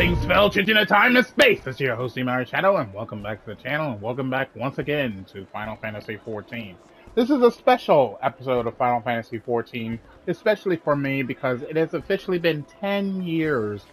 Greetings, fellow children of time and space. This is your host, Mary Shadow, and welcome back to the channel, and welcome back once again to Final Fantasy XIV. This is a special episode of Final Fantasy XIV, especially for me because it has officially been 10 years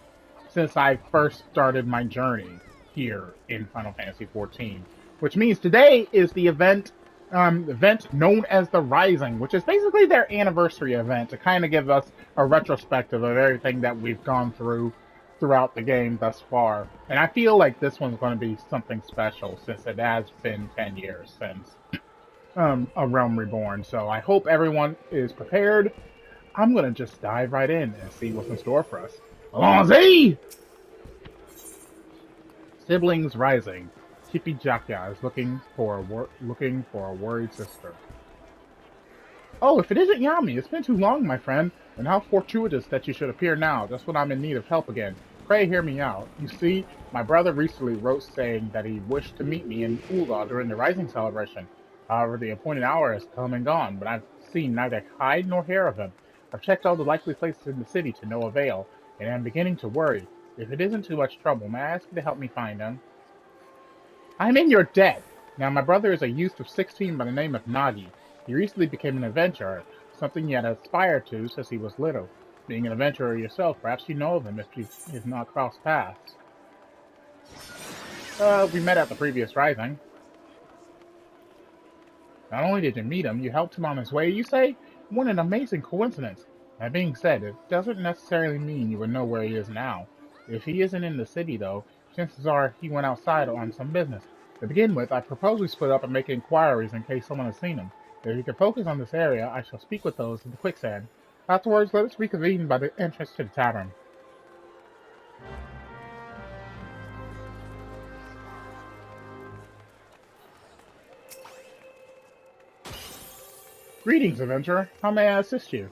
since I first started my journey here in Final Fantasy XIV, which means today is the event known as the Rising, which is basically their anniversary event to kind of give us a retrospective of everything that we've gone throughout the game thus far. And I feel like this one's going to be something special since it has been 10 years since A Realm Reborn. So I hope everyone is prepared. I'm going to just dive right in and see what's in store for us. Allons-y! Siblings Rising. Chippy Jacka is looking for a worried sister. Oh, if it isn't Yami, it's been too long, my friend, and how fortuitous that you should appear now, just when I'm in need of help again. Pray hear me out. You see, my brother recently wrote saying that he wished to meet me in Ul'dah during the Rising celebration. However, the appointed hour has come and gone, but I've seen neither hide nor hair of him. I've checked all the likely places in the city to no avail, and I'm beginning to worry. If it isn't too much trouble, may I ask you to help me find him? I'm in your debt! Now, my brother is a youth of 16 by the name of Nagi. He recently became an adventurer, something he had aspired to since he was little. Being an adventurer yourself, perhaps you know of him if you've not crossed paths. We met at the previous Rising. Not only did you meet him, you helped him on his way, you say? What an amazing coincidence! That being said, it doesn't necessarily mean you would know where he is now. If he isn't in the city, though, chances are he went outside on some business. To begin with, I propose we split up and make inquiries in case someone has seen him. If you can focus on this area, I shall speak with those in the quicksand. Afterwards, let us reconvene by the entrance to the tavern. Greetings, adventurer. How may I assist you?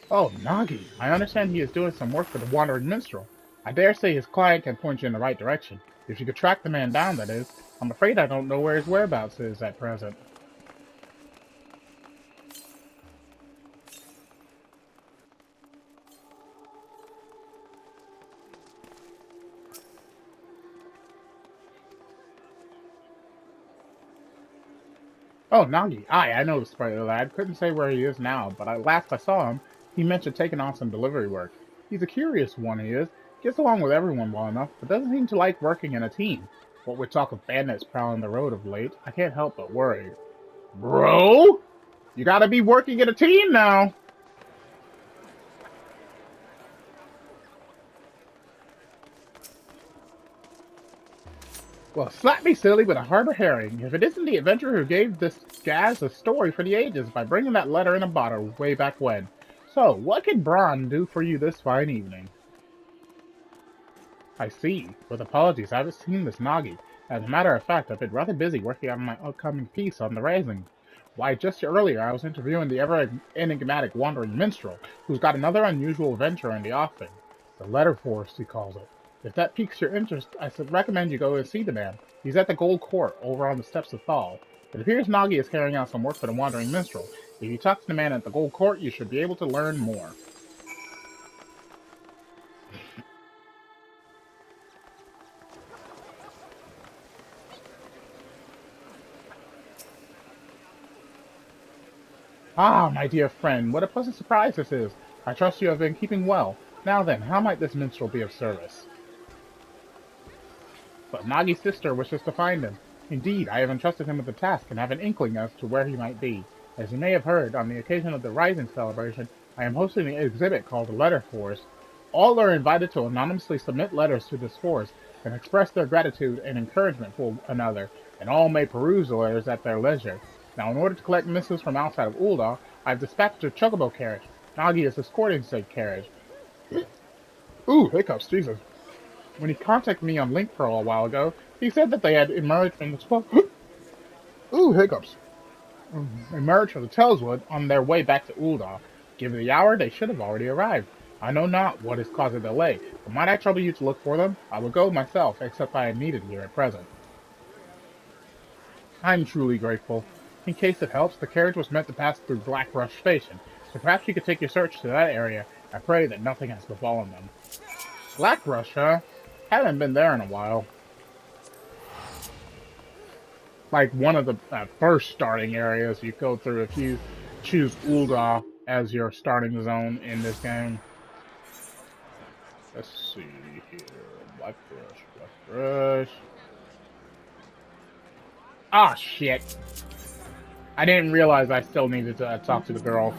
Oh, Nagi. I understand he is doing some work for the Wandering Minstrel. I dare say his client can point you in the right direction. If you could track the man down, that is. I'm afraid I don't know where his whereabouts is at present. Oh, Nagi. Aye, I know the sprightly lad. Couldn't say where he is now, but last I saw him, he mentioned taking on some delivery work. He's a curious one, he is. Gets along with everyone well enough, but doesn't seem to like working in a team. What with talk of bandits prowling the road of late, I can't help but worry. Bro? You gotta be working in a team now! Well, slap me silly with a harbor herring. If it isn't the adventurer who gave this Gaz a story for the ages by bringing that letter in a bottle way back when. So, what can Braun do for you this fine evening? I see. With apologies, I haven't seen this Nagi. As a matter of fact, I've been rather busy working on my upcoming piece on the Rising. Why, just earlier I was interviewing the ever-enigmatic Wandering Minstrel, who's got another unusual venture in the offing. The Letter Force, he calls it. If that piques your interest, I should recommend you go and see the man. He's at the Gold Court, over on the steps of Thal. It appears Nagi is carrying out some work for the Wandering Minstrel. If you talk to the man at the Gold Court, you should be able to learn more. Ah, my dear friend, what a pleasant surprise this is. I trust you have been keeping well. Now then, how might this minstrel be of service? But Nagi's sister wishes to find him. Indeed, I have entrusted him with the task and have an inkling as to where he might be. As you may have heard, on the occasion of the Rising celebration, I am hosting an exhibit called the Letter Force. All are invited to anonymously submit letters to this force and express their gratitude and encouragement for another, and all may peruse the letters at their leisure. Now, in order to collect missives from outside of Ul'dah, I have dispatched a chocobo carriage. Nagi is escorting said carriage. Ooh, hiccups, Jesus. When he contacted me on Link Pro a while ago, he said that they had emerged from the Ooh, hiccups. Emerged from the Tellswood on their way back to Ul'dah. Given the hour, they should have already arrived. I know not what has caused the delay, but might I trouble you to look for them? I would go myself, except I am needed here at present. I'm truly grateful. In case it helps, the carriage was meant to pass through Black Rush Station, so perhaps you could take your search to that area. I pray that nothing has befallen them. Blackbrush, huh? Haven't been there in a while. Like one of the first starting areas you go through if you choose Ul'dah as your starting zone in this game. Let's see here. Blackbrush, Blackbrush. Ah, shit. I didn't realize I still needed to talk to the girl.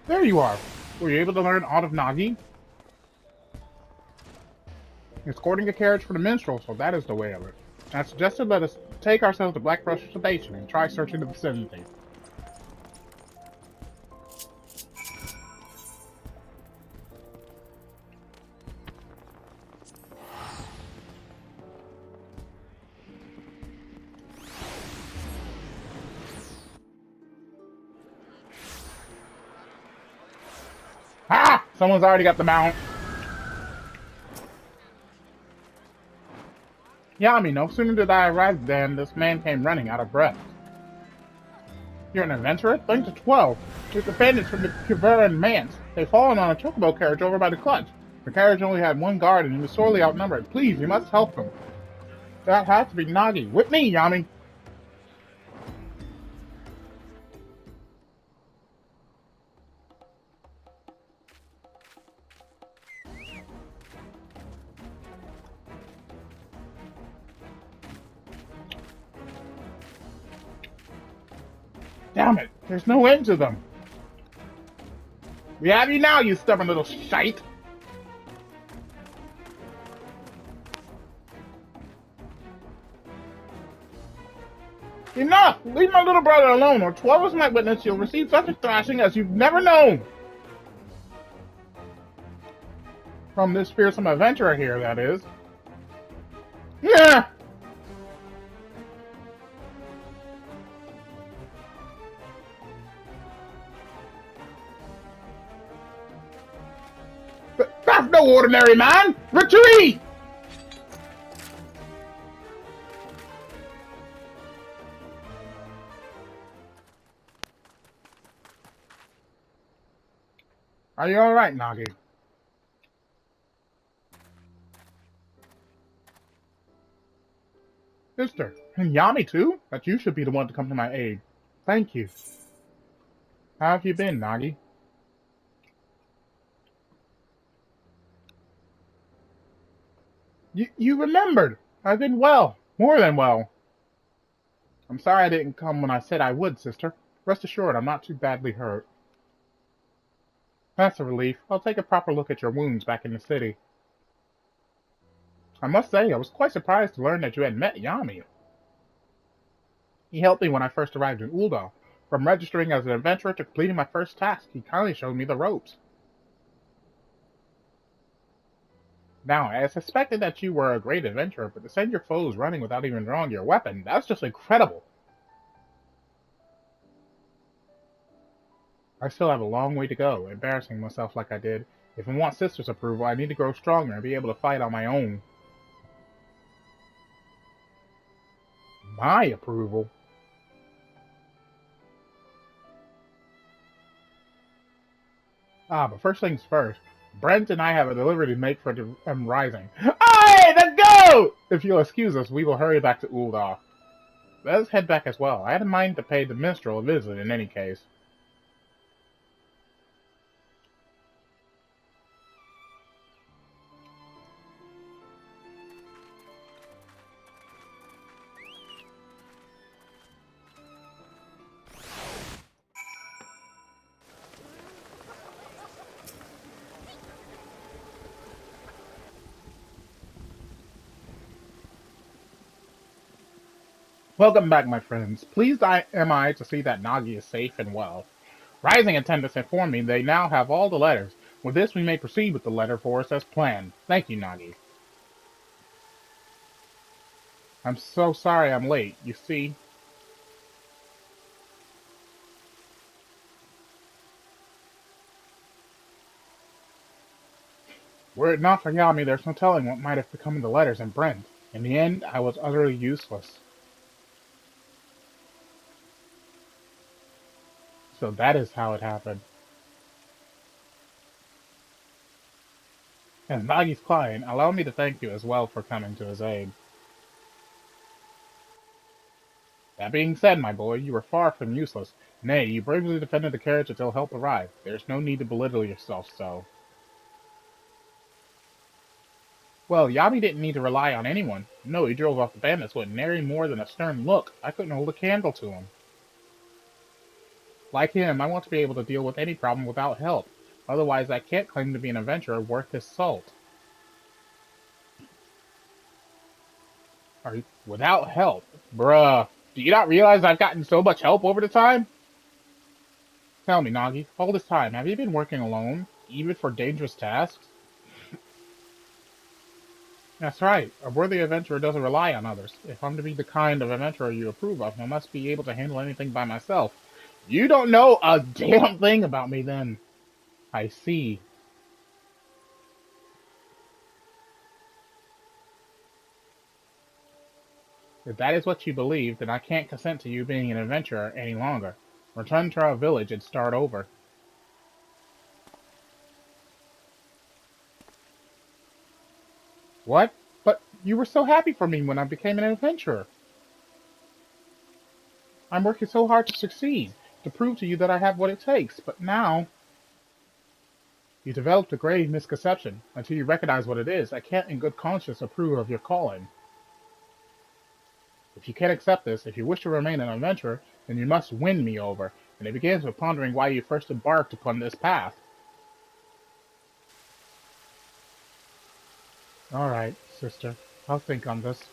There you are. Were you able to learn aught of Nagi? Escorting a carriage for the minstrel, so that is the way of it. I suggested let us take ourselves to Blackbrush Station and try searching the vicinity. Ah! Someone's already got the mount. Yami, no sooner did I arrive than this man came running out of breath. You're an adventurer? Think to 12. With the bandits from the Kiveran Manse. They've fallen on a chocobo carriage over by the clutch. The carriage only had one guard and he was sorely outnumbered. Please, you must help them. That has to be Nagi. With me, Yami. Damn it, there's no end to them. We have you now, you stubborn little shite. Enough! Leave my little brother alone, or 12 of us might witness you'll receive such a thrashing as you've never known. From this fearsome adventurer here, that is. Yeah! That's no ordinary man! Retreat! Are you alright, Nagi? Sister, and Yami too? That you should be the one to come to my aid. Thank you. How have you been, Nagi? You remembered! I've been well. More than well. I'm sorry I didn't come when I said I would, sister. Rest assured, I'm not too badly hurt. That's a relief. I'll take a proper look at your wounds back in the city. I must say, I was quite surprised to learn that you had met Yami. He helped me when I first arrived in Ul'dah. From registering as an adventurer to completing my first task, he kindly showed me the ropes. Now, I suspected that you were a great adventurer, but to send your foes running without even drawing your weapon, that's just incredible. I still have a long way to go, embarrassing myself like I did. If I want Sister's approval, I need to grow stronger and be able to fight on my own. My approval? Ah, but first things first. Brent and I have a delivery to make for the Rising. Aye, let's go! If you'll excuse us, we will hurry back to Ul'dah. Let us head back as well. I had in mind to pay the minstrel a visit in any case. Welcome back, my friends. Pleased am I to see that Nagi is safe and well. Rising attendants inform me they now have all the letters. With this, we may proceed with the letter force as planned. Thank you, Nagi. I'm so sorry I'm late. You see, were it not for Yami, there's no telling what might have become of the letters in Brent. In the end, I was utterly useless. So that is how it happened. As Nagi's client, allow me to thank you as well for coming to his aid. That being said, my boy, you were far from useless. Nay, you bravely defended the carriage until help arrived. There's no need to belittle yourself so. Well, Yami didn't need to rely on anyone. No, he drove off the bandits with nary more than a stern look. I couldn't hold a candle to him. Like him, I want to be able to deal with any problem without help. Otherwise, I can't claim to be an adventurer worth his salt. Are you without help? Bruh, do you not realize I've gotten so much help over the time? Tell me, Nagi, all this time, have you been working alone, even for dangerous tasks? That's right. A worthy adventurer doesn't rely on others. If I'm to be the kind of adventurer you approve of, I must be able to handle anything by myself. You don't know a damn thing about me, then. I see. If that is what you believe, then I can't consent to you being an adventurer any longer. Return to our village and start over. What? But you were so happy for me when I became an adventurer. I'm working so hard to succeed, to prove to you that I have what it takes, but now you developed a grave misconception. Until you recognize what it is, I can't in good conscience approve of your calling. If you can't accept this, if you wish to remain an adventurer, then you must win me over, and it begins with pondering why you first embarked upon this path. Alright, sister. I'll think on this.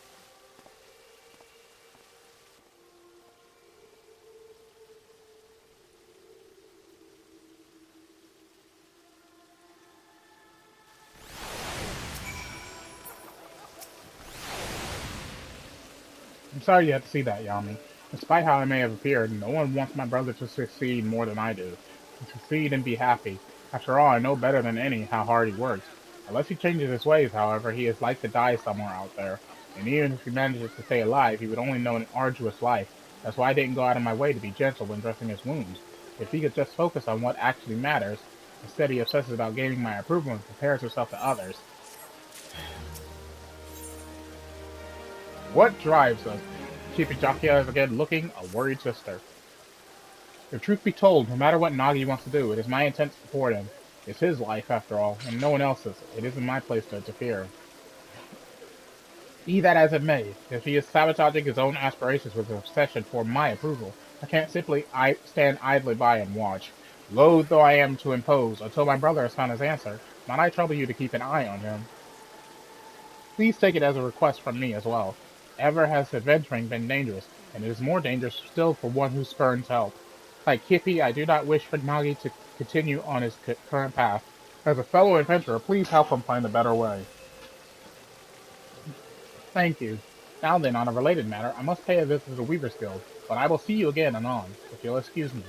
I'm sorry you had to see that, Yami. Despite how I may have appeared, no one wants my brother to succeed more than I do. To succeed and be happy. After all, I know better than any how hard he works. Unless he changes his ways, however, he is like to die somewhere out there. And even if he manages to stay alive, he would only know an arduous life. That's why I didn't go out of my way to be gentle when dressing his wounds. If he could just focus on what actually matters, instead he obsesses about gaining my approval and compares himself to others. What drives us? Keeping Jakia again looking a worried sister. If truth be told, no matter what Nagi wants to do, it is my intent to support him. It's his life, after all, and no one else's. It isn't my place to interfere. Be that as it may, if he is sabotaging his own aspirations with an obsession for my approval, I can't simply stand idly by and watch. Loath though I am to impose, until my brother has found his answer, might I trouble you to keep an eye on him? Please take it as a request from me as well. Ever has adventuring been dangerous, and it is more dangerous still for one who spurns help. Like Kippy, I do not wish for Nagi to continue on his current path. As a fellow adventurer, please help him find a better way. Thank you. Now then, on a related matter, I must pay a visit to the Weaver's Guild, but I will see you again anon, if you'll excuse me.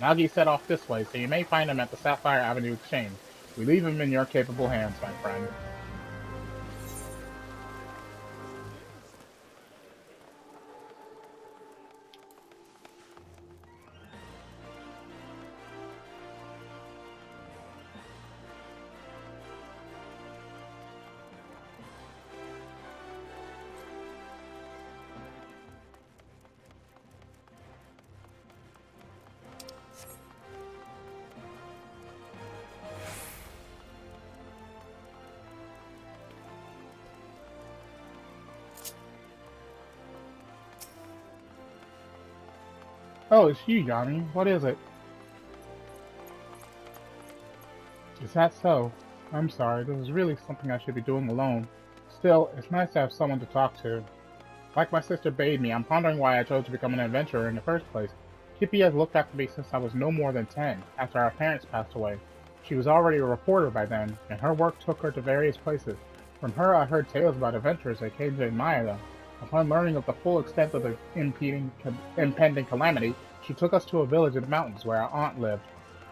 Nagi set off this way, so you may find him at the Sapphire Avenue Exchange. We leave him in your capable hands, my friend. Oh, it's you, Yami. What is it? Is that so? I'm sorry, this is really something I should be doing alone. Still, it's nice to have someone to talk to. Like my sister bade me, I'm pondering why I chose to become an adventurer in the first place. Kippy has looked after me since I was no more than 10, after our parents passed away. She was already a reporter by then, and her work took her to various places. From her I heard tales about adventures I came to admire them. Upon learning of the full extent of the impending calamity, she took us to a village in the mountains where our aunt lived.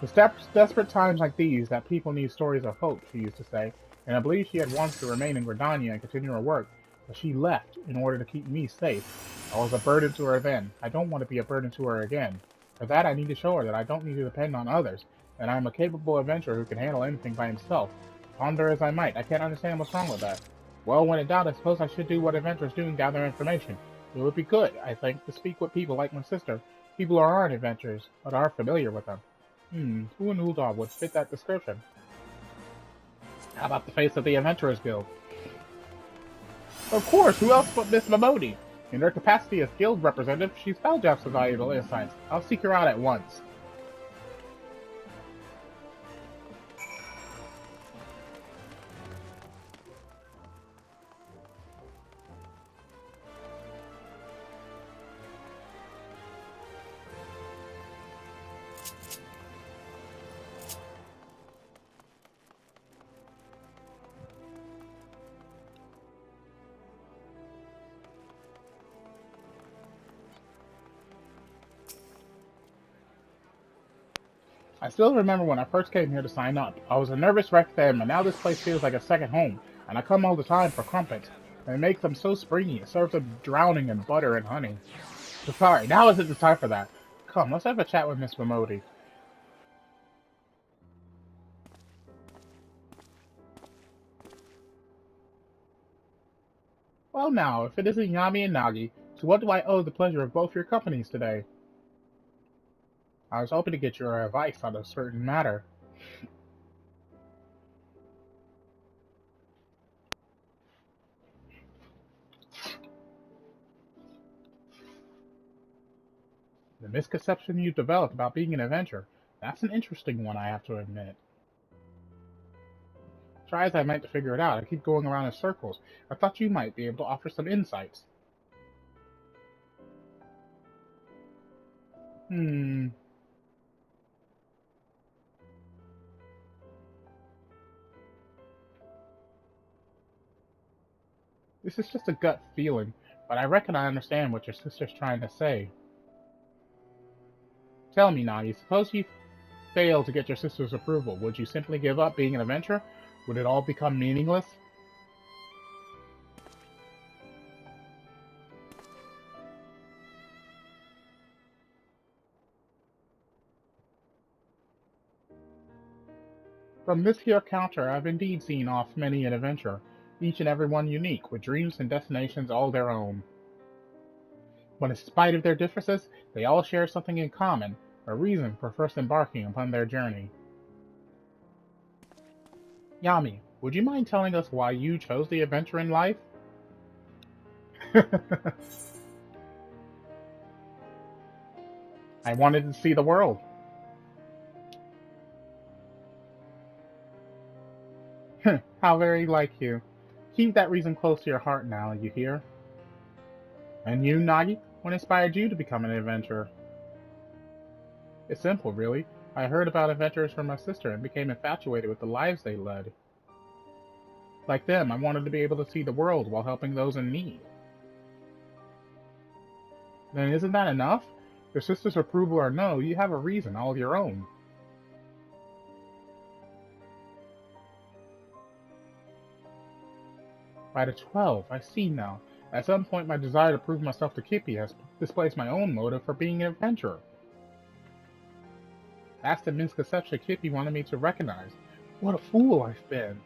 It's desperate times like these that people need stories of hope, she used to say, and I believe she had wanted to remain in Gridania and continue her work, but she left in order to keep me safe. I was a burden to her then. I don't want to be a burden to her again. For that, I need to show her that I don't need to depend on others, that I am a capable adventurer who can handle anything by himself. Ponder as I might, I can't understand what's wrong with that. Well, when in doubt, I suppose I should do what adventurers do and gather information. It would be good, I think, to speak with people like my sister, people who aren't adventurers, but are familiar with them. Who in Uldar would fit that description? How about the face of the Adventurers Guild? Of course, who else but Miss Mamodi? In her capacity as guild representative, she's Spelljam's valuable insights. I'll seek her out at once. I still remember when I first came here to sign up. I was a nervous wreck then, but now this place feels like a second home, and I come all the time for crumpets. They make them so springy, it serves them drowning in butter and honey. So sorry, now isn't the time for that. Come, let's have a chat with Miss Mamodi. Well now, if it isn't Yami and Nagi, to what do I owe the pleasure of both your companies today? I was hoping to get your advice on a certain matter. The misconception you developed about being an adventurer, that's an interesting one, I have to admit. Try as I might to figure it out, I keep going around in circles. I thought you might be able to offer some insights. Hmm, this is just a gut feeling, but I reckon I understand what your sister's trying to say. Tell me, Nagi, suppose you fail to get your sister's approval, would you simply give up being an adventurer? Would it all become meaningless? From this here counter, I've indeed seen off many an adventurer, each and every one unique, with dreams and destinations all their own. But in spite of their differences, they all share something in common, a reason for first embarking upon their journey. Yami, would you mind telling us why you chose the adventure in life? I wanted to see the world. How very like you. Keep that reason close to your heart now, you hear? And you, Nagi, what inspired you to become an adventurer? It's simple, really. I heard about adventurers from my sister and became infatuated with the lives they led. Like them, I wanted to be able to see the world while helping those in need. Then isn't that enough? Your sister's approval or no, you have a reason all your own. Right at 12, I see now. At some point, my desire to prove myself to Kippy has displaced my own motive for being an adventurer. That's the misconception Kippy wanted me to recognize. What a fool I've been.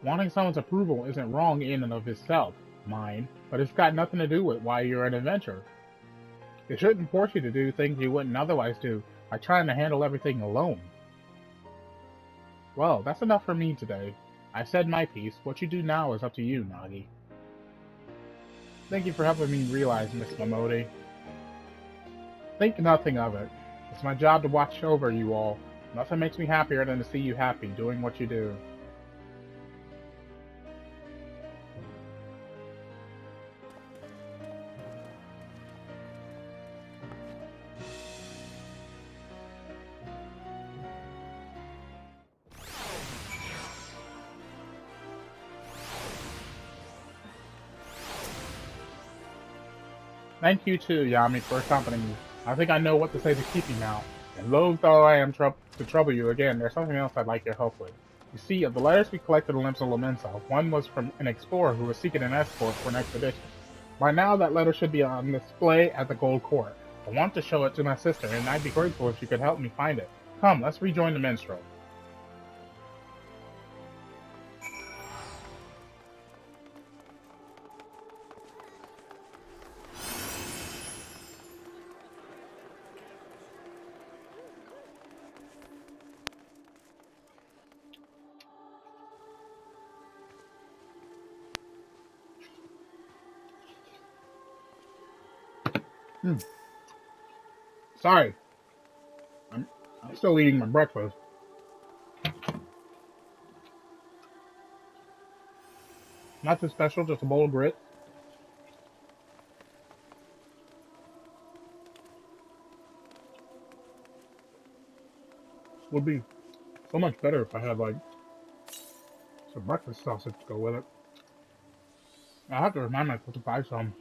Wanting someone's approval isn't wrong in and of itself, mine, but it's got nothing to do with why you're an adventurer. It shouldn't force you to do things you wouldn't otherwise do, like trying to handle everything alone. Well, that's enough for me today. I've said my piece. What you do now is up to you, Nagi. Thank you for helping me realize, Miss Mamodi. Think nothing of it. It's my job to watch over you all. Nothing makes me happier than to see you happy, doing what you do. Thank you too, Yami, for accompanying me. I think I know what to say to keep you now. And loath though I am to trouble you again, there's something else I'd like your help with. You see, of the letters we collected in Limsa Lomensa, one was from an explorer who was seeking an escort for an expedition. By now, that letter should be on display at the Gold Court. I want to show it to my sister, and I'd be grateful if you could help me find it. Come, let's rejoin the minstrel. Hmm. Sorry, I'm, I'm still eating my breakfast. Nothing special, just a bowl of grits. Would be so much better if I had like some breakfast sausage to go with it. I have to remind myself to buy some.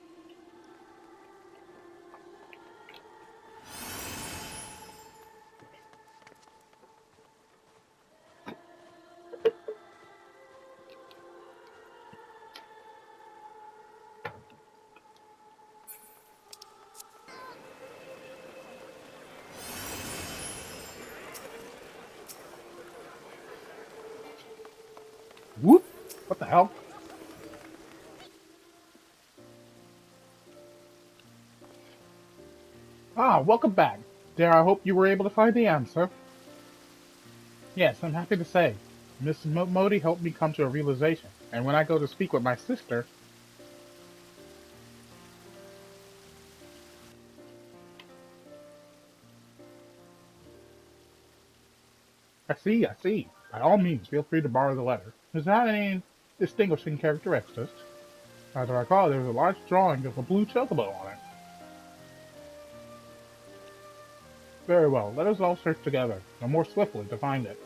Whoop! What the hell? Ah, welcome back. Dare I hope you were able to find the answer? Yes, I'm happy to say. Mrs. Modi helped me come to a realization, and when I go to speak with my sister, I see. By all means, feel free to borrow the letter. Does it have any distinguishing characteristics? As I recall, there's a large drawing of a blue chocobo on it. Very well, let us all search together, and more swiftly to find it.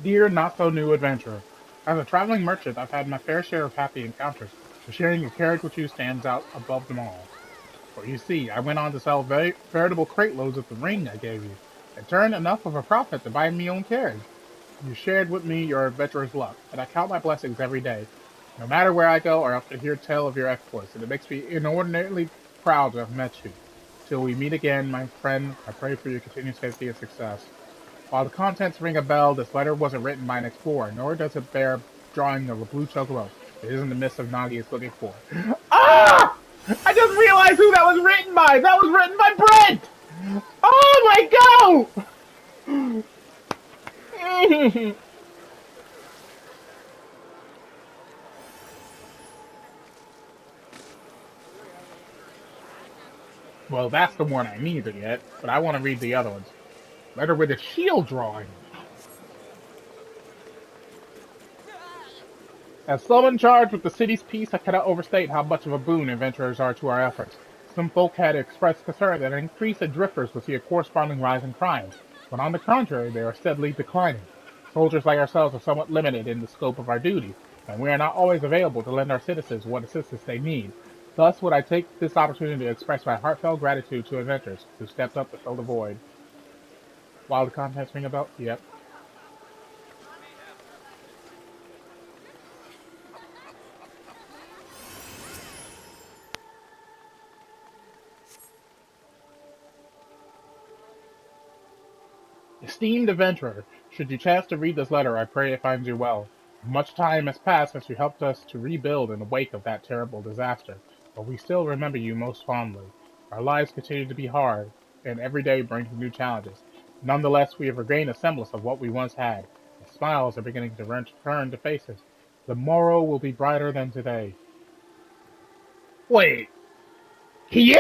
Dear not-so-new adventurer, as a traveling merchant, I've had my fair share of happy encounters, but sharing a carriage with you stands out above them all. For you see, I went on to sell veritable crate loads of the ring I gave you, and turned enough of a profit to buy me own carriage. You shared with me your adventurer's luck, and I count my blessings every day. No matter where I go, I often hear tell of your exploits, and it makes me inordinately proud to have met you. Till we meet again, my friend, I pray for your continued safety and success. While the contents ring a bell, this letter wasn't written by an explorer, nor does it bear drawing of a blue chocobo. It isn't the missive Nagi is looking for. Ah! I just realized who that was written by! That was written by Brent! Oh my god! Well, that's the one I need to get, but I want to read the other ones. Letter with a shield drawing. As someone charged with the city's peace, I cannot overstate how much of a boon adventurers are to our efforts. Some folk had expressed concern that an increase in drifters would see a corresponding rise in crimes, but on the contrary, they are steadily declining. Soldiers like ourselves are somewhat limited in the scope of our duties, and we are not always available to lend our citizens what assistance they need. Thus would I take this opportunity to express my heartfelt gratitude to adventurers who stepped up to fill the void. While the contents ring a bell? Yep. Esteemed adventurer, should you chance to read this letter, I pray it finds you well. Much time has passed since you helped us to rebuild in the wake of that terrible disaster, but we still remember you most fondly. Our lives continue to be hard, and every day brings new challenges. Nonetheless, we have regained a semblance of what we once had, and smiles are beginning to return to faces. The morrow will be brighter than today. Wait, Hien?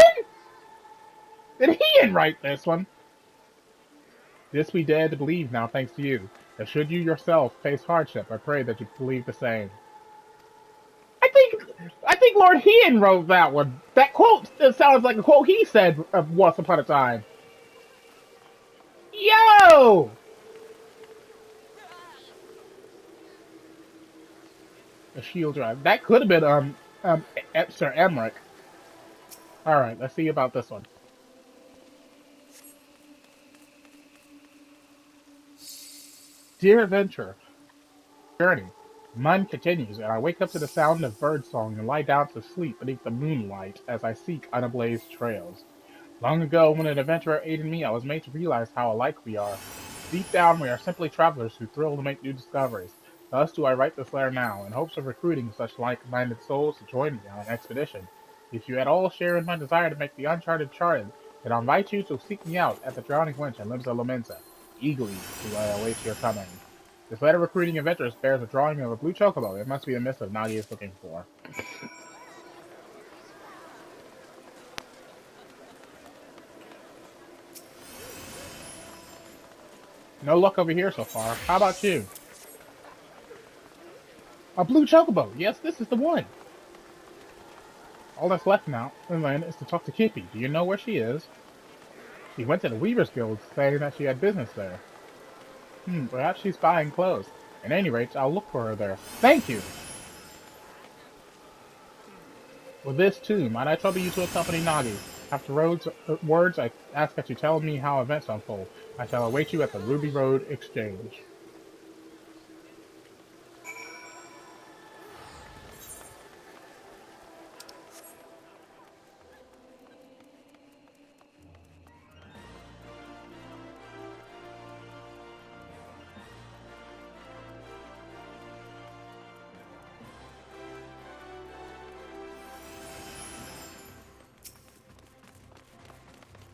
Did Hien write this one? This we dare to believe now, thanks to you. And should you yourself face hardship, I pray that you believe the same. I think I think Lord Hean wrote that one. That quote it sounds like a quote he said once upon a time. Yo! The shield drive. That could have been Sir Emmerich. All right, let's see about this one. Dear adventurer, journey. Mine continues, and I wake up to the sound of birdsong and lie down to sleep beneath the moonlight as I seek unablaze trails. Long ago, when an adventurer aided me, I was made to realize how alike we are. Deep down, we are simply travelers who thrill to make new discoveries. Thus do I write this letter now, in hopes of recruiting such like-minded souls to join me on an expedition. If you at all share in my desire to make the uncharted charted, then I invite you to seek me out at the Drowning Winch in Limsa Lominsa. Eagerly do I await your coming. This letter recruiting adventurers bears a drawing of a blue chocobo. It must be the missive Nagi is looking for. No luck over here so far. How about you? A blue chocobo! Yes, this is the one! All that's left now, then, is to talk to Kippy. Do you know where she is? She went to the Weaver's Guild, saying that she had business there. Perhaps she's buying clothes. At any rate, I'll look for her there. Thank you! With this, too, might I trouble you to accompany Nagi? After words, I ask that you tell me how events unfold. I shall await you at the Ruby Road Exchange.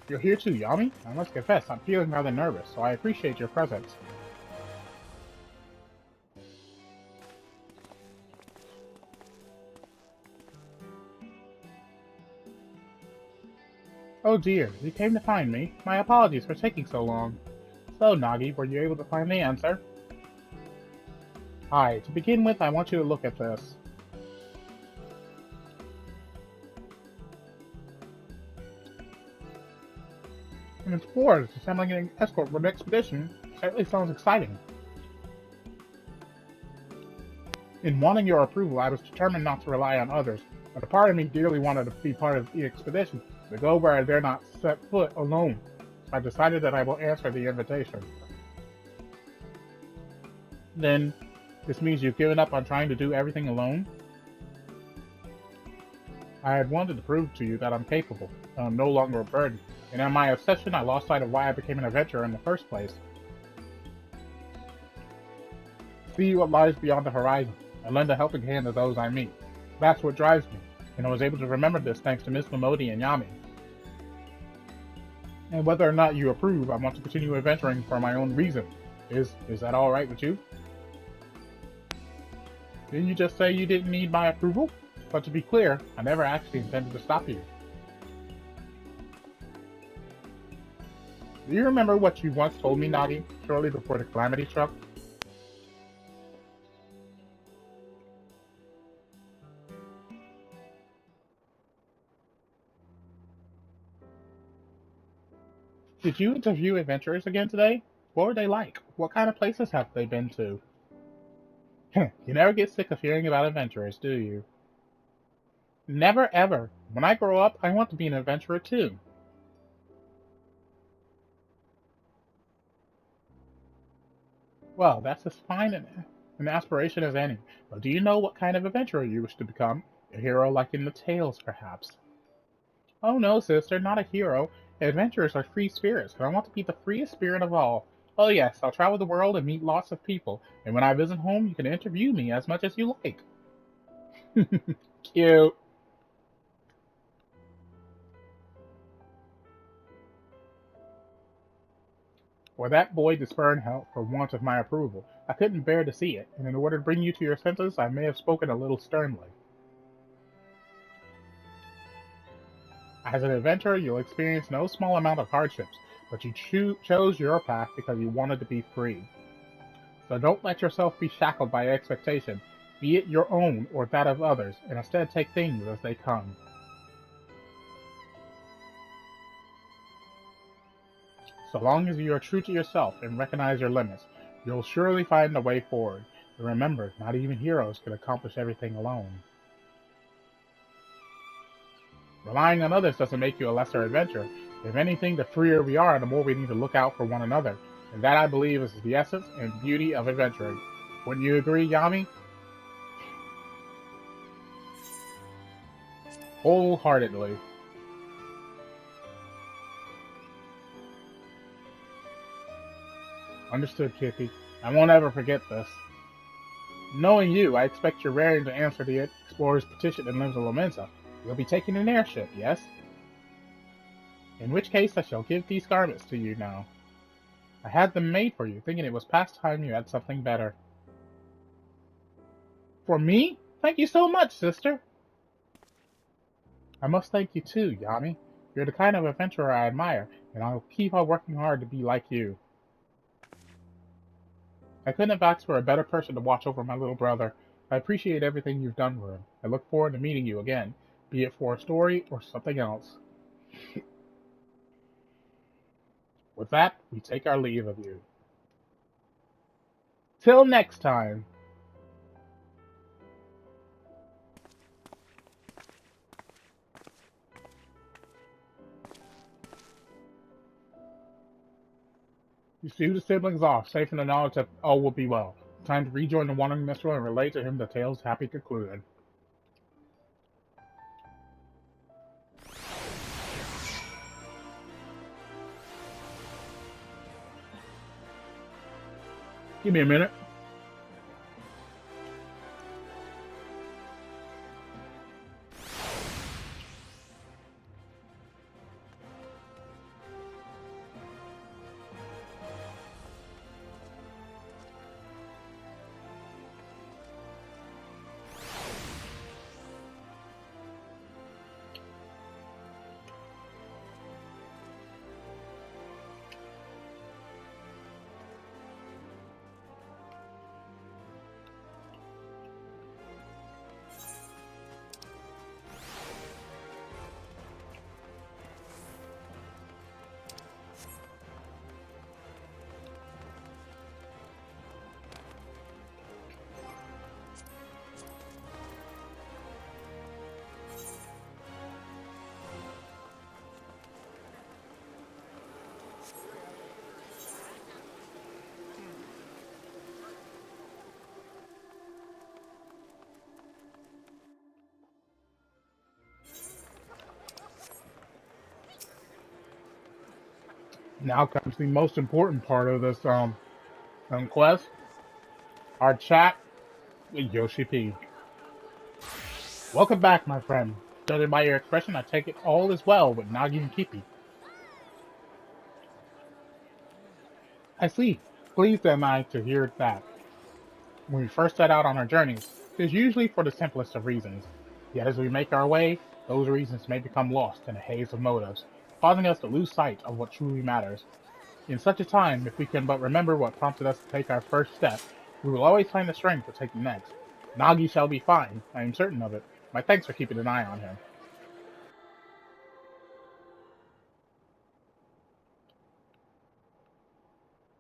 You're here too, Yami? I must confess, I'm feeling rather nervous, so I appreciate your presence. Oh dear, you came to find me. My apologies for taking so long. So, Nagi, were you able to find the answer? Hi, to begin with, I want you to look at this. An explorer is assembling an escort for an expedition. Certainly sounds exciting. In wanting your approval, I was determined not to rely on others, but a part of me dearly wanted to be part of the expedition, to go where I dare not set foot alone. So I decided that I will answer the invitation. Then, this means you've given up on trying to do everything alone? I had wanted to prove to you that I'm capable, that I'm no longer a burden, and in my obsession I lost sight of why I became an adventurer in the first place. See what lies beyond the horizon, and lend a helping hand to those I meet. That's what drives me, and I was able to remember this thanks to Miss Momodi and Yami. And whether or not you approve, I want to continue adventuring for my own reason. Is that alright with you? Didn't you just say you didn't need my approval? But to be clear, I never actually intended to stop you. Do you remember what you once told me, Nagi, shortly before the calamity struck? Did you interview adventurers again today? What were they like? What kind of places have they been to? You never get sick of hearing about adventurers, do you? Never ever. When I grow up, I want to be an adventurer too. Well, that's as fine an aspiration as any. But do you know what kind of adventurer you wish to become? A hero like in the tales, perhaps? Oh no, sister, not a hero. Adventurers are free spirits, and I want to be the freest spirit of all. Oh yes, I'll travel the world and meet lots of people, and when I visit home, you can interview me as much as you like. Cute. For that boy to spurn help for want of my approval, I couldn't bear to see it, and in order to bring you to your senses, I may have spoken a little sternly. As an adventurer, you'll experience no small amount of hardships, but you chose your path because you wanted to be free. So don't let yourself be shackled by expectation. be it your own or that of others, and instead take things as they come. So long as you are true to yourself and recognize your limits, you'll surely find a way forward. And remember, not even heroes can accomplish everything alone. Relying on others doesn't make you a lesser adventurer. If anything, the freer we are, the more we need to look out for one another. And that, I believe, is the essence and beauty of adventuring. Wouldn't you agree, Yami? Wholeheartedly. Understood, Kippy. I won't ever forget this. Knowing you, I expect you're raring to answer the explorer's petition in Limbs of Lomensa. You'll be taking an airship, yes? In which case, I shall give these garments to you now. I had them made for you, thinking it was past time you had something better. For me? Thank you so much, sister. I must thank you too, Yami. You're the kind of adventurer I admire, and I'll keep on working hard to be like you. I couldn't have asked for a better person to watch over my little brother. I appreciate everything you've done for him. I look forward to meeting you again, be it for a story or something else. With that, we take our leave of you. Till next time. You see the siblings off, safe in the knowledge that all will be well. Time to rejoin the wandering minstrel and relate to him the tale's happy conclusion. Give me a minute. Now comes the most important part of this quest. Our chat with Yoshi P. Welcome back, my friend. Judging by your expression, I take it all is well with Nagi and Kippy. I see. Pleased am I to hear that. When we first set out on our journeys, it is usually for the simplest of reasons. Yet as we make our way, those reasons may become lost in a haze of motives, causing us to lose sight of what truly matters. In such a time, if we can but remember what prompted us to take our first step, we will always find the strength to take the next. Nagi shall be fine, I am certain of it. My thanks for keeping an eye on him.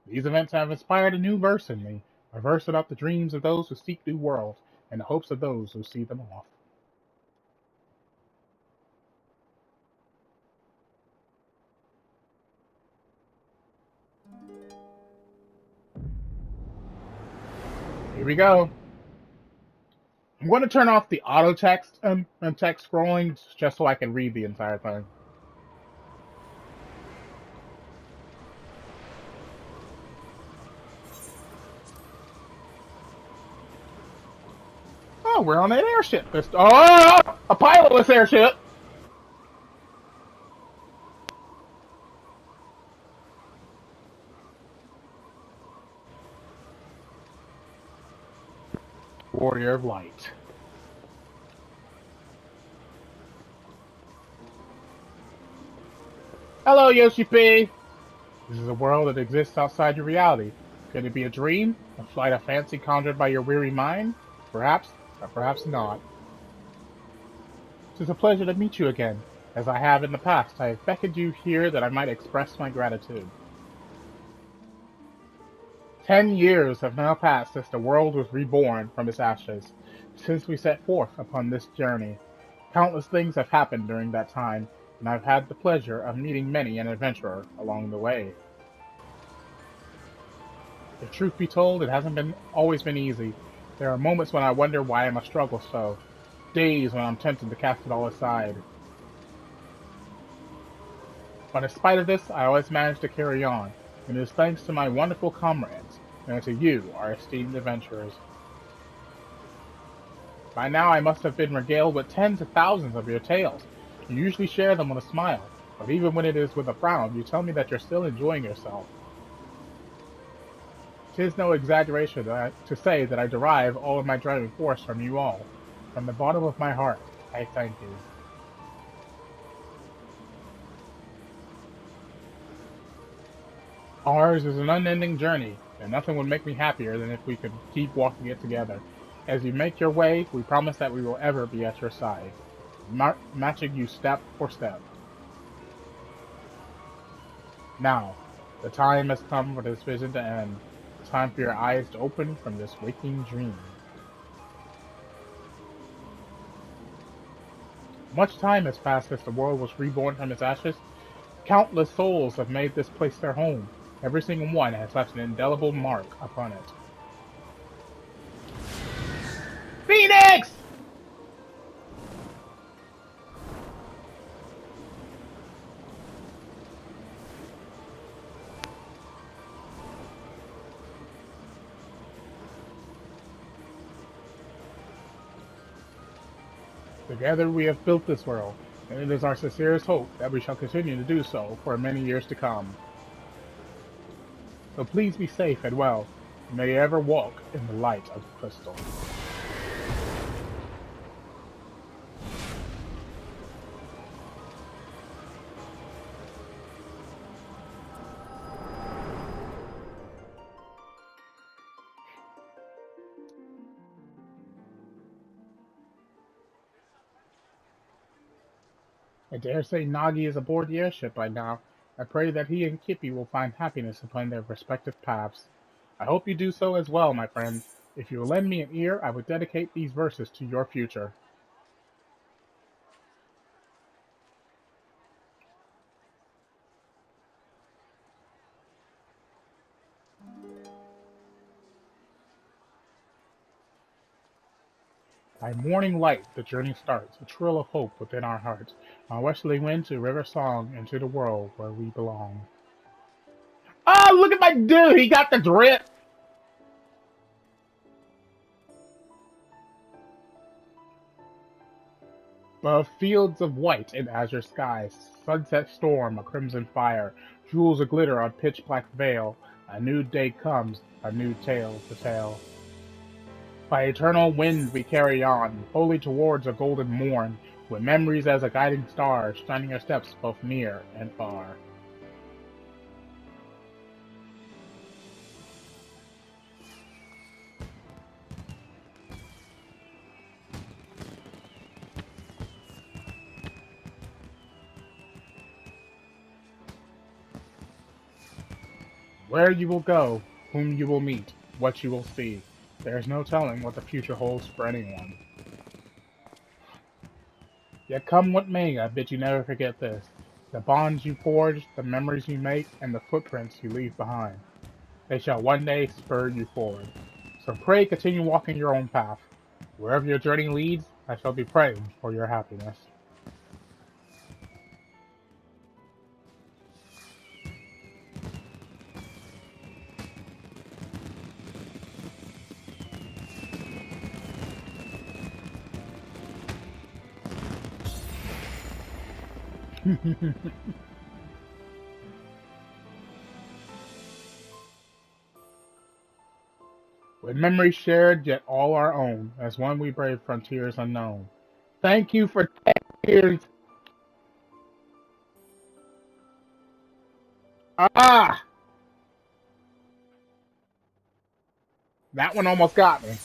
These events have inspired a new verse in me, a verse about the dreams of those who seek new worlds, and the hopes of those who see them off. Here we go. I'm going to turn off the auto text and text scrolling just so I can read the entire thing. Oh, we're on an airship. A pilotless airship. Warrior of Light. Hello, Yoshi P. This is a world that exists outside your reality. Could it be a dream? A flight of fancy conjured by your weary mind? Perhaps, or perhaps not. It is a pleasure to meet you again. As I have in the past, I have beckoned you here that I might express my gratitude. 10 years have now passed since the world was reborn from its ashes, since we set forth upon this journey. Countless things have happened during that time, and I've had the pleasure of meeting many an adventurer along the way. If truth be told, it hasn't been always been easy. There are moments when I wonder why I must struggle so, days when I'm tempted to cast it all aside. But in spite of this, I always manage to carry on, and it is thanks to my wonderful comrades, and to you, our esteemed adventurers. By now I must have been regaled with tens of thousands of your tales. You usually share them with a smile, but even when it is with a frown, you tell me that you're still enjoying yourself. 'Tis no exaggeration to say that I derive all of my driving force from you all. From the bottom of my heart, I thank you. Ours is an unending journey, and nothing would make me happier than if we could keep walking it together. As you make your way, we promise that we will ever be at your side, matching you step for step. Now, the time has come for this vision to end. The time for your eyes to open from this waking dream. Much time has passed since the world was reborn from its ashes. Countless souls have made this place their home. Every single one has left an indelible mark upon it. Phoenix! Together we have built this world, and it is our sincerest hope that we shall continue to do so for many years to come. So please be safe and well, and may you ever walk in the light of the crystal. I dare say Nagi is aboard the airship by now. I pray that he and Kippy will find happiness upon their respective paths. I hope you do so as well, my friend. If you will lend me an ear, I would dedicate these verses to your future. By morning light, the journey starts, a trill of hope within our hearts. On westerly wind to river song, into the world where we belong. Oh, look at my dude! He got the drip! Fields of white in azure skies, sunset storm, a crimson fire, jewels aglitter on pitch black veil. A new day comes, a new tale to tell. By eternal wind we carry on, wholly towards a golden morn, with memories as a guiding star, shining our steps both near and far. Where you will go, whom you will meet, what you will see, there is no telling what the future holds for anyone. Yet come what may, I bid you never forget this: the bonds you forge, the memories you make, and the footprints you leave behind. They shall one day spur you forward. So pray continue walking your own path. Wherever your journey leads, I shall be praying for your happiness. With memories shared, yet all our own, as one we brave frontiers unknown. Thank you for 10 years. Ah! That one almost got me.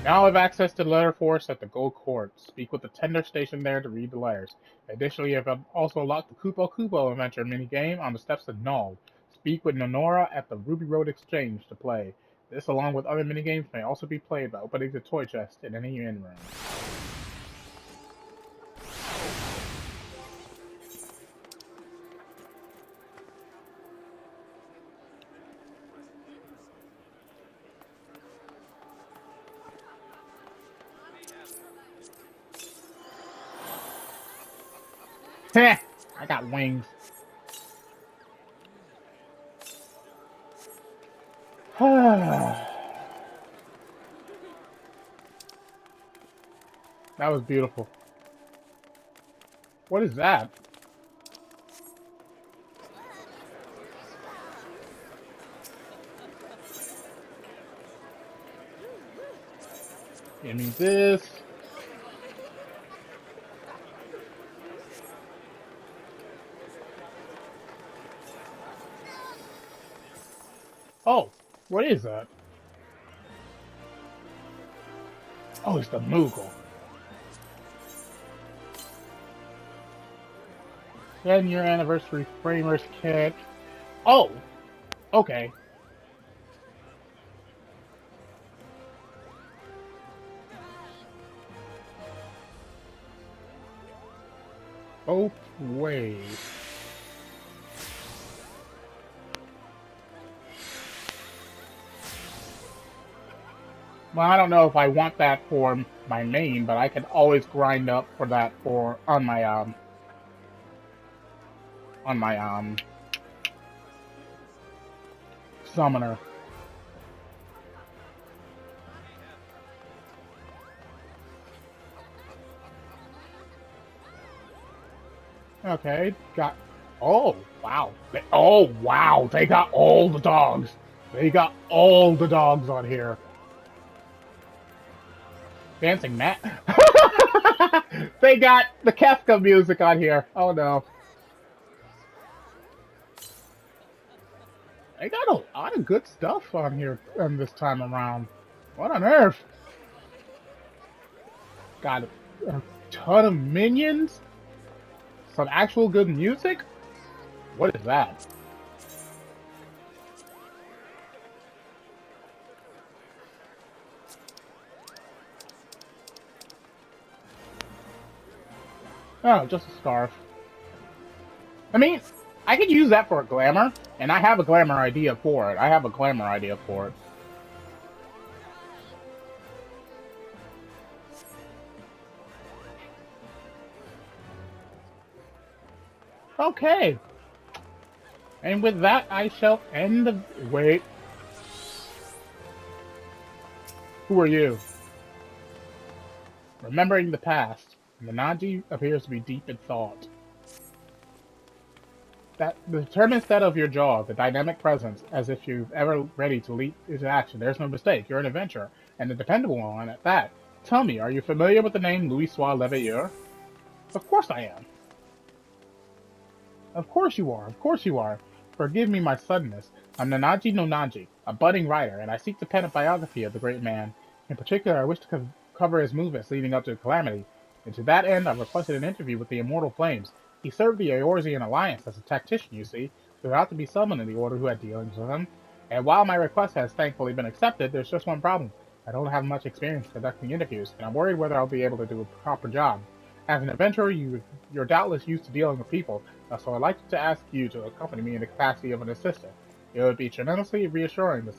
Now have access to the letter force at the Gold Court. Speak with the tender station there to read the letters. Additionally, you have also unlocked the Kupo Kupo adventure minigame on the steps of Null. Speak with Nonora at the Ruby Road Exchange to play. This, along with other minigames, may also be played by opening the toy chest in any inn room. Heh! I got wings. That was beautiful. What is that? Give me this. Oh, what is that? Oh, it's the Moogle. 10-year anniversary framers kit. Oh, okay. Both ways. Well, I don't know if I want that for my main, but I can always grind up for that for on my summoner. Okay, got. Oh wow! Oh wow! They got all the dogs. They got all the dogs on here. Dancing Matt. They got the Kefka music on here. Oh no! They got a lot of good stuff on here this time around. What on earth? Got a ton of minions. Some actual good music. What is that? Oh, just a scarf. I mean, I could use that for a glamour, and I have a glamour idea for it. I have a glamour idea for it. Okay. And with that, I shall end the... Wait. Who are you? Remembering the past, Nanaji appears to be deep in thought. That the determined set of your jaw, the dynamic presence, as if you've ever ready to leap into action. There's no mistake. You're an adventurer, and a dependable one at that. Tell me, are you familiar with the name Louis Sois Leveilleur? Of course I am. Of course you are. Of course you are. Forgive me my suddenness. I'm Nanaji no Naji, a budding writer, and I seek to pen a biography of the great man. In particular, I wish to cover his movements leading up to the Calamity, and to that end I've requested an interview with the Immortal Flames. He served the Eorzean Alliance as a tactician, you see, so there ought to be someone in the Order who had dealings with him. And while my request has thankfully been accepted, there's just one problem. I don't have much experience conducting interviews, and I'm worried whether I'll be able to do a proper job. As an adventurer, you're doubtless used to dealing with people, so I'd like to ask you to accompany me in the capacity of an assistant. It would be tremendously reassuring to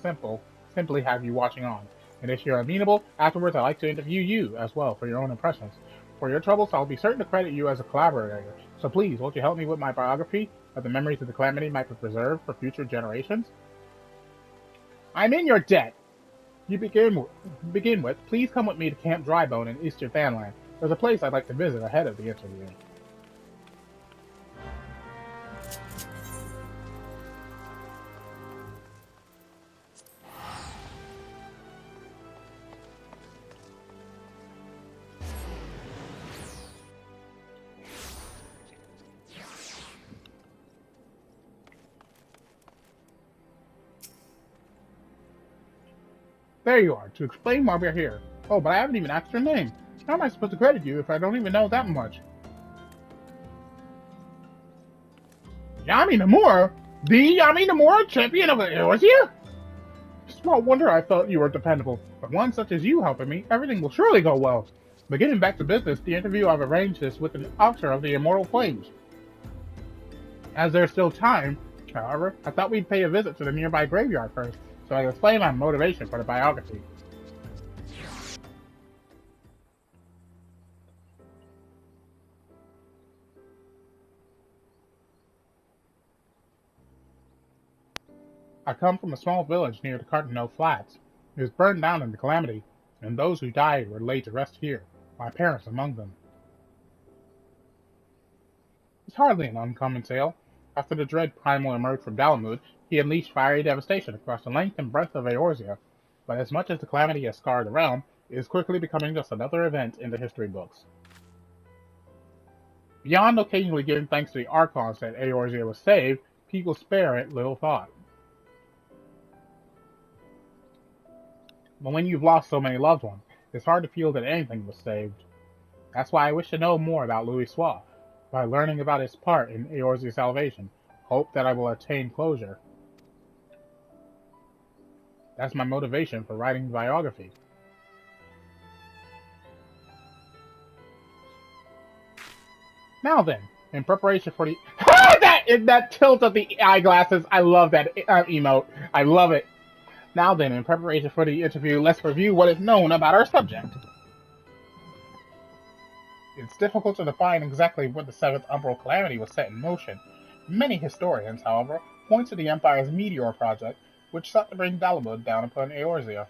simply have you watching on. And if you're amenable, afterwards I'd like to interview you as well for your own impressions. For your troubles, I'll be certain to credit you as a collaborator. So please, won't you help me with my biography, that the memories of the Calamity might be preserved for future generations? I'm in your debt! You begin with, please come with me to Camp Drybone in Eastern Fanland. There's a place I'd like to visit ahead of the interview. There you are, to explain why we're here. Oh, but I haven't even asked your name. How am I supposed to credit you if I don't even know that much? Yami Nomura? The Yami Nomura, champion of Eorzea? Small wonder I thought you were dependable. But one such as you helping me, everything will surely go well. But getting back to business, the interview I've arranged is with an officer of the Immortal Flames. As there's still time, however, I thought we'd pay a visit to the nearby graveyard first, so I can explain my motivation for the biography. I come from a small village near the Cardinal Flats. It was burned down in the calamity, and those who died were laid to rest here, my parents among them. It's hardly an uncommon tale. After the dread primal emerged from Dalamud, he unleashed fiery devastation across the length and breadth of Eorzea. But as much as the calamity has scarred the realm, it is quickly becoming just another event in the history books. Beyond occasionally giving thanks to the Archons that Eorzea was saved, people spare it little thought. But when you've lost so many loved ones, it's hard to feel that anything was saved. That's why I wish to know more about Louis Soif. By learning about his part in Eorzea's salvation, hope that I will attain closure. That's my motivation for writing the biography. Now then, in preparation for the that tilt of the eyeglasses, I love that emote. I love it. Now then, in preparation for the interview, let's review what is known about our subject. It's difficult to define exactly when the Seventh Umbral Calamity was set in motion. Many historians, however, point to the Empire's Meteor Project, which sought to bring Dalamud down upon Eorzea.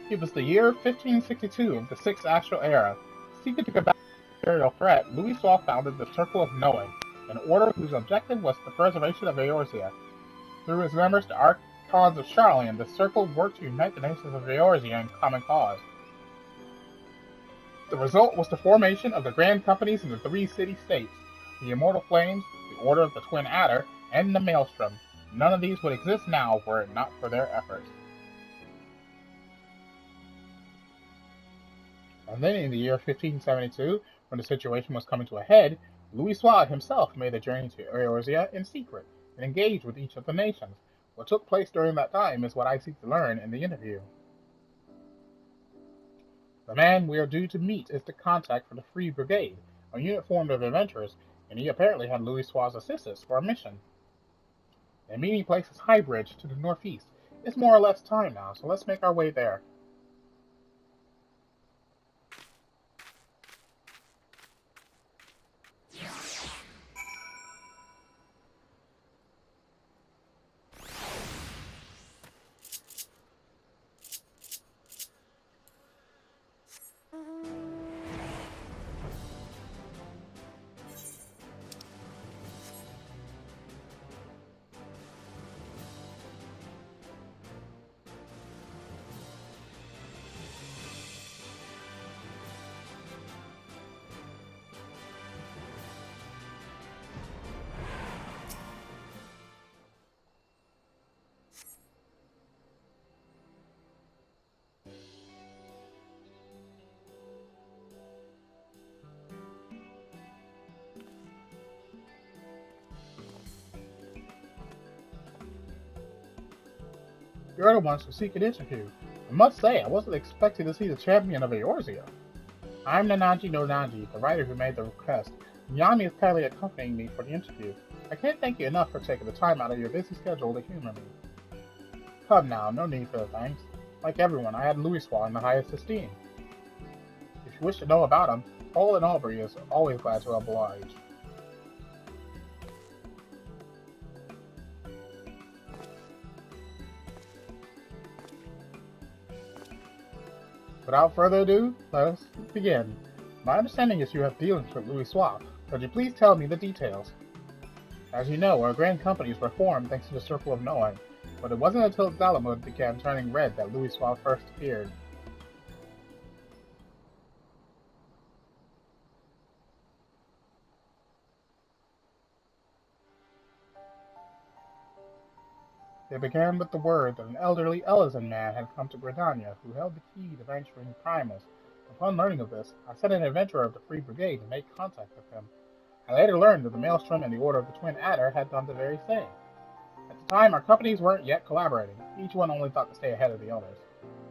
It was the year 1562 of the Sixth Astral Era. Seeking to combat the imperial threat, Louis Soif founded the Circle of Knowing, an order whose objective was the preservation of Eorzea. Through its members, the Archons of Charlian, the Circle worked to unite the nations of Eorzea in common cause. The result was the formation of the Grand Companies in the three city-states, the Immortal Flames, the Order of the Twin Adder, and the Maelstrom. None of these would exist now were it not for their efforts. And then in the year 1572, when the situation was coming to a head, Louis Soif himself made a journey to Eorzea in secret and engaged with each of the nations. What took place during that time is what I seek to learn in the interview. The man we are due to meet is the contact for the Free Brigade, a unit formed of adventurers, and he apparently had Louis Soif's assistance for a mission. The meeting place is Highbridge to the northeast. It's more or less time now, so let's make our way there. You're the ones who seek an interview. I must say, I wasn't expecting to see the champion of Eorzea. I'm Nanaji no Nanji, the writer who made the request, and Yami is kindly accompanying me for the interview. I can't thank you enough for taking the time out of your busy schedule to humor me. Come now, no need for the thanks. Like everyone, I had Louis Soif in the highest esteem. If you wish to know about him, Paul and Aubrey is always glad to oblige. Without further ado, let us begin. My understanding is you have dealings with Louis Soif. Could you please tell me the details? As you know, our grand companies were formed thanks to the Circle of Knowing, but it wasn't until Dalamud began turning red that Louis Soif first appeared. They began with the word that an elderly Elysian man had come to Gridania, who held the key to venturing Primus. Upon learning of this, I sent an adventurer of the Free Brigade to make contact with him. I later learned that the Maelstrom and the Order of the Twin Adder had done the very same. At the time, our companies weren't yet collaborating. Each one only thought to stay ahead of the others.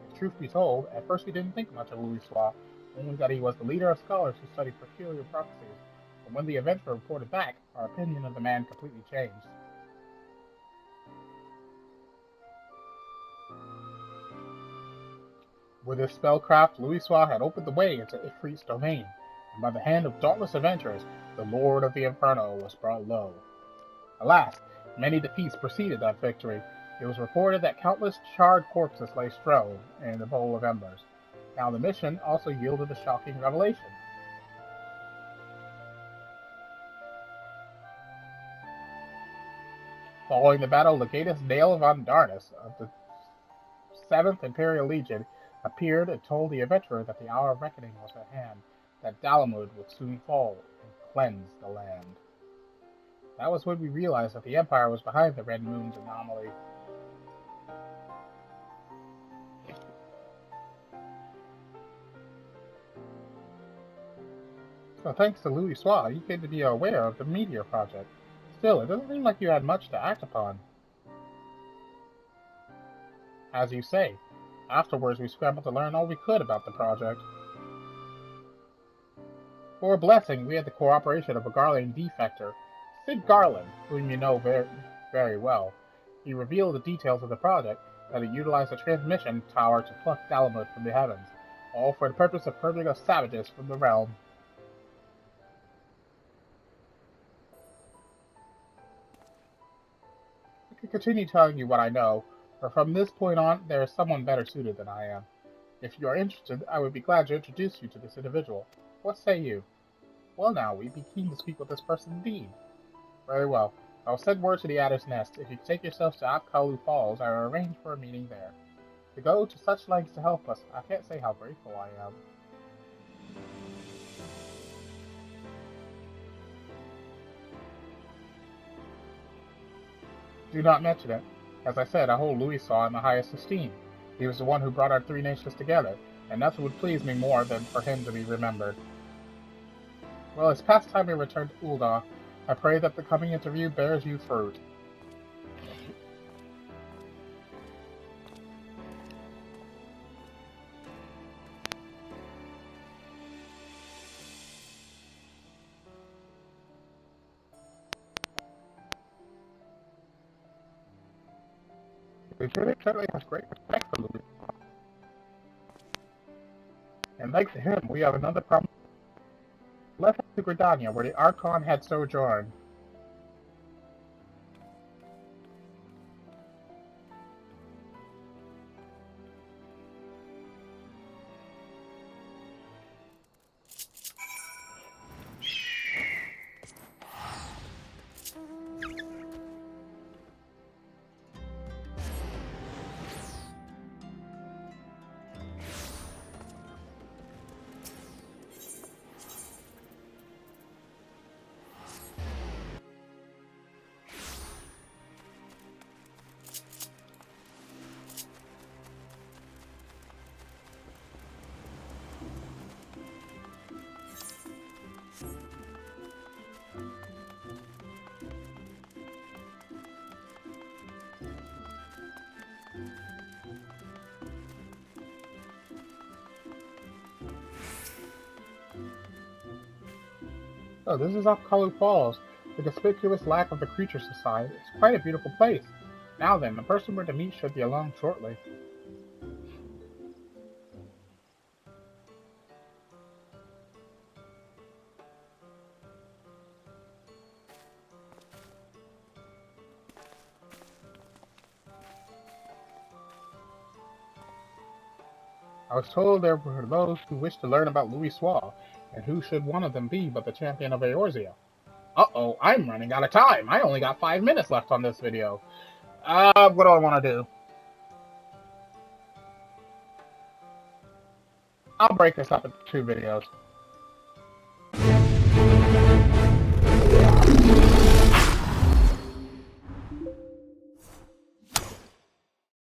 If truth be told, at first we didn't think much of Louis Soir, only that he was the leader of scholars who studied peculiar prophecies. But when the adventurer reported back, our opinion of the man completely changed. With his spellcraft, Louis Soir had opened the way into Ifrit's domain, and by the hand of dauntless adventurers, the Lord of the Inferno was brought low. Alas, many defeats preceded that victory. It was reported that countless charred corpses lay strewn in the bowl of embers. Now the mission also yielded a shocking revelation. Following the battle, Legatus Dale von Darnus of the 7th Imperial Legion appeared and told the adventurer that the hour of reckoning was at hand, that Dalamud would soon fall and cleanse the land. That was when we realized that the Empire was behind the Red Moon's anomaly. So thanks to Louis Soir, you came to be aware of the Meteor Project. Still, it doesn't seem like you had much to act upon. As you say, afterwards we scrambled to learn all we could about the project. For a blessing, we had the cooperation of a Garland defector, Sid Garland, whom you know very, very well. He revealed the details of the project, that it utilized a transmission tower to pluck Dalamud from the heavens, all for the purpose of purging us savages from the realm. I could continue telling you what I know, but from this point on, there is someone better suited than I am. If you are interested, I would be glad to introduce you to this individual. What say you? Well now, we'd be keen to speak with this person indeed. Very well. I'll send word to the Adder's Nest. If you take yourselves to Apkalu Falls, I will arrange for a meeting there. To go to such lengths to help us, I can't say how grateful I am. Do not mention it. As I said, I hold Louis Soir in the highest esteem. He was the one who brought our three nations together, and nothing would please me more than for him to be remembered. Well, it's past time we return to Ul'dah. I pray that the coming interview bears you fruit. The Senate certainly has great respect for Louis. And thanks to him, we have another problem. Let's head to Gridania, where the Archon had sojourned. Oh, this is Apkalu Falls. The conspicuous lack of the creatures aside, it's quite a beautiful place. Now then, the person we're to meet should be along shortly. I was told there were those who wished to learn about Louis Soir, and who should one of them be but the champion of Eorzea? Uh-oh, I'm running out of time. I only got 5 minutes left on this video. What do I want to do? I'll break this up into 2 videos.